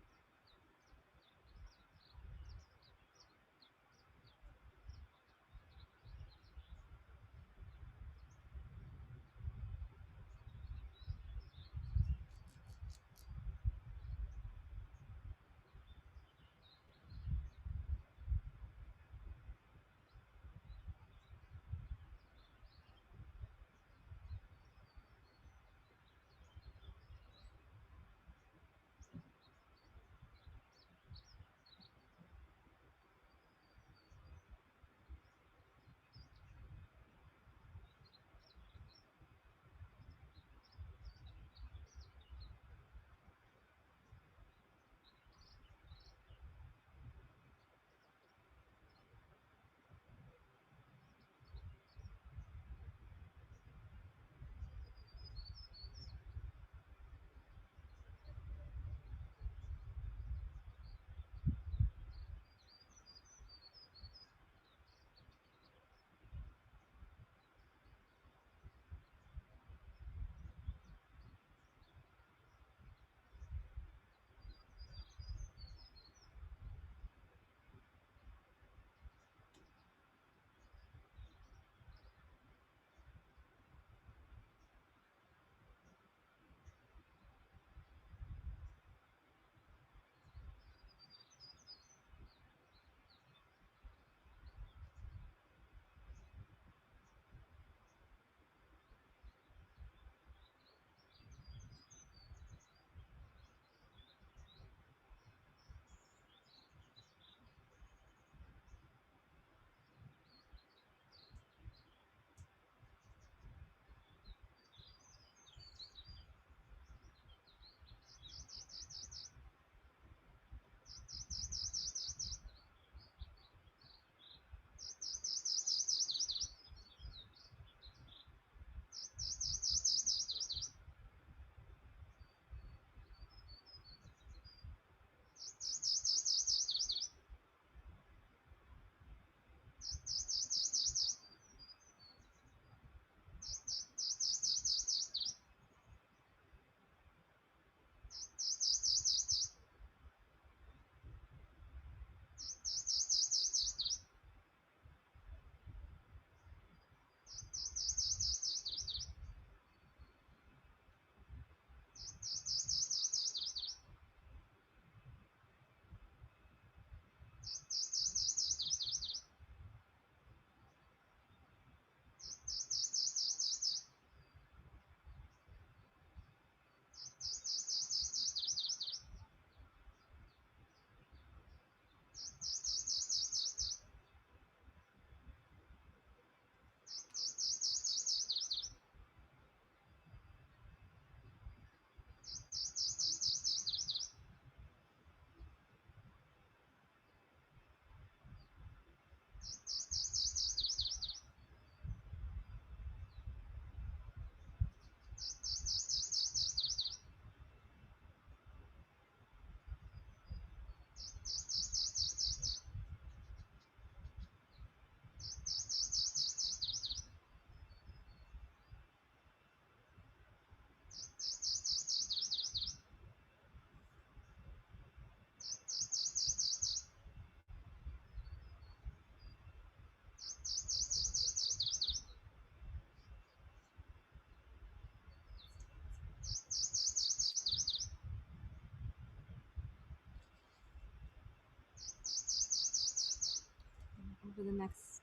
Over the next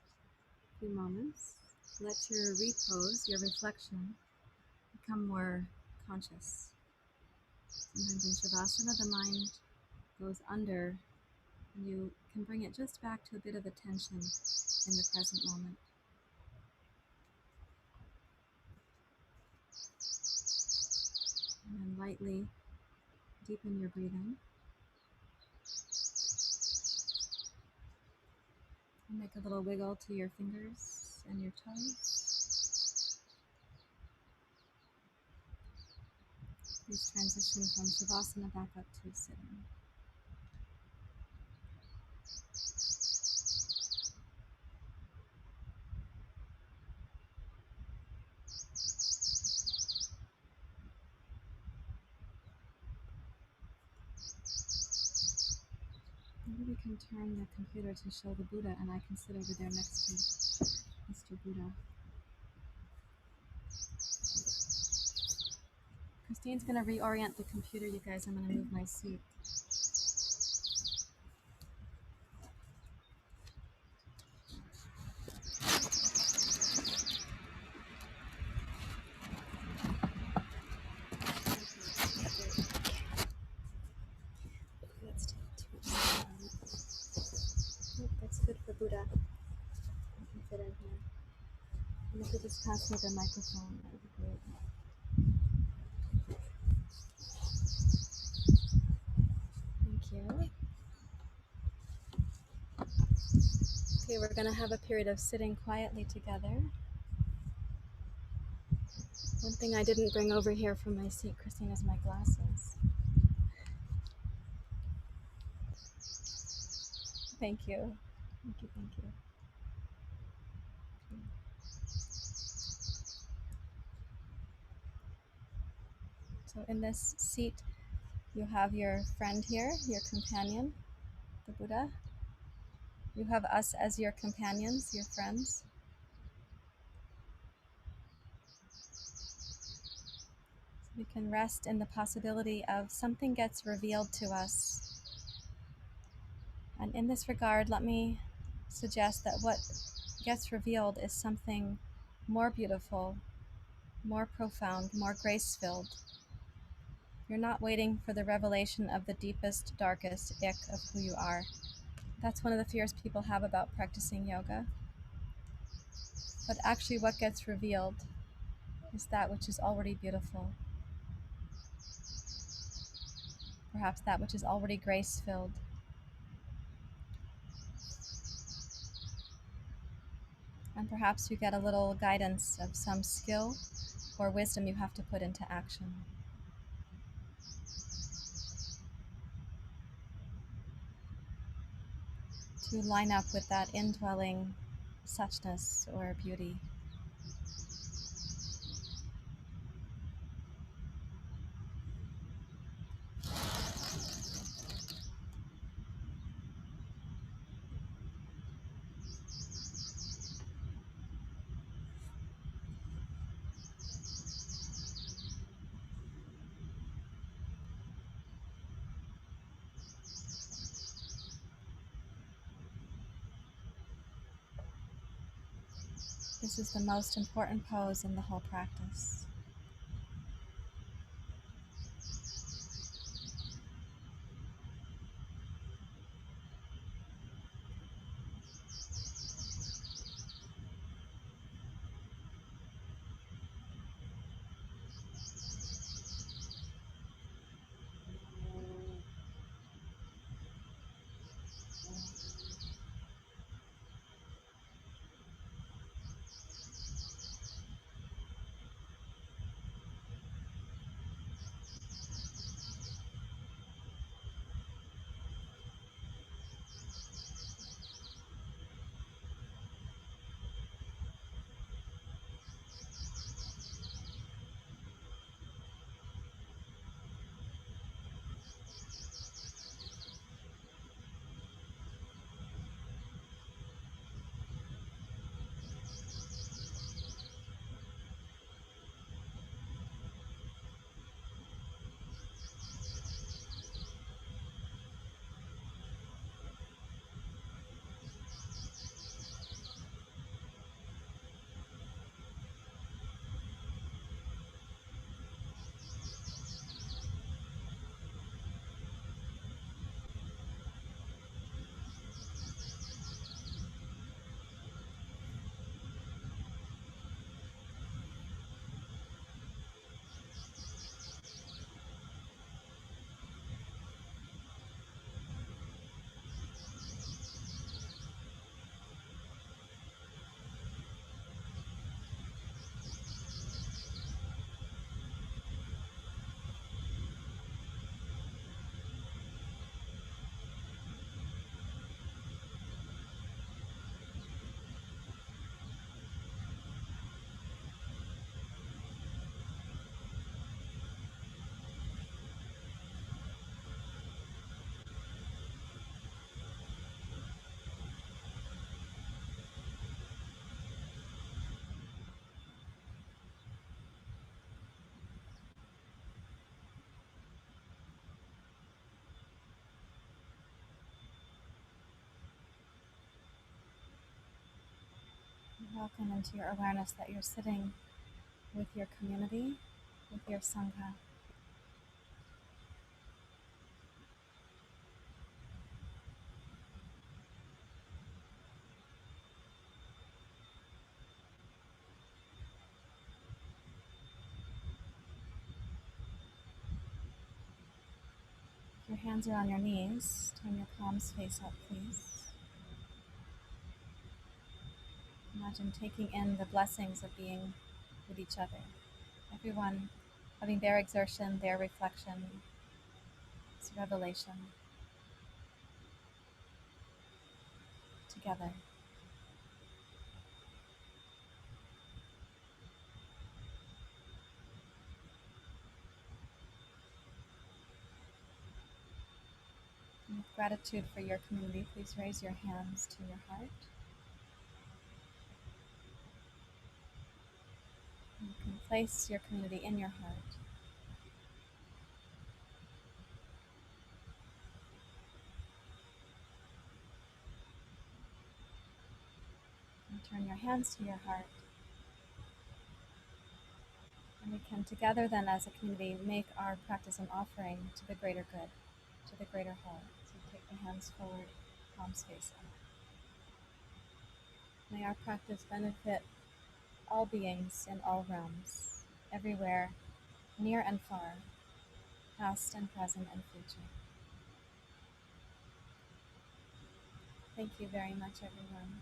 few moments, let your repose, your reflection, become more conscious. Sometimes in Shavasana, the mind goes under, and you can bring it just back to a bit of attention in the present moment. And then lightly deepen your breathing. And make a little wiggle to your fingers and your toes. Please transition from Shavasana back up to sitting. Maybe we can turn the computer to show the Buddha, and I can sit over there next to Mr. Buddha. Christine's going to reorient the computer, you guys. I'm going to move my seat. Let's take too much time. Nope, that's good for Buddha. I can fit in here. And if you just pass me the microphone, that would be great. Thank you. Okay, we're going to have a period of sitting quietly together. One thing I didn't bring over here from my seat, Christine, is my glasses. Thank you. Thank you, thank you. So in this seat, you have your friend here, your companion, the Buddha. You have us as your companions, your friends. So we can rest in the possibility of something gets revealed to us. And in this regard, let me suggest that what gets revealed is something more beautiful, more profound, more grace-filled. You're not waiting for the revelation of the deepest, darkest ick of who you are. That's one of the fears people have about practicing yoga. But actually what gets revealed is that which is already beautiful. Perhaps that which is already grace-filled. And perhaps you get a little guidance of some skill or wisdom you have to put into action. To line up with that indwelling suchness or beauty. This is the most important pose in the whole practice. Welcome into your awareness that you're sitting with your community, with your Sangha. If your hands are on your knees, turn your palms face up, please. Imagine taking in the blessings of being with each other. Everyone having their exertion, their reflection, its revelation together. And with gratitude for your community, please raise your hands to your heart. You can place your community in your heart. And turn your hands to your heart. And we can together then as a community make our practice an offering to the greater good, to the greater whole. So take the hands forward, palms face up. May our practice benefit all beings in all realms, everywhere, near and far, past and present and future. Thank you very much, everyone.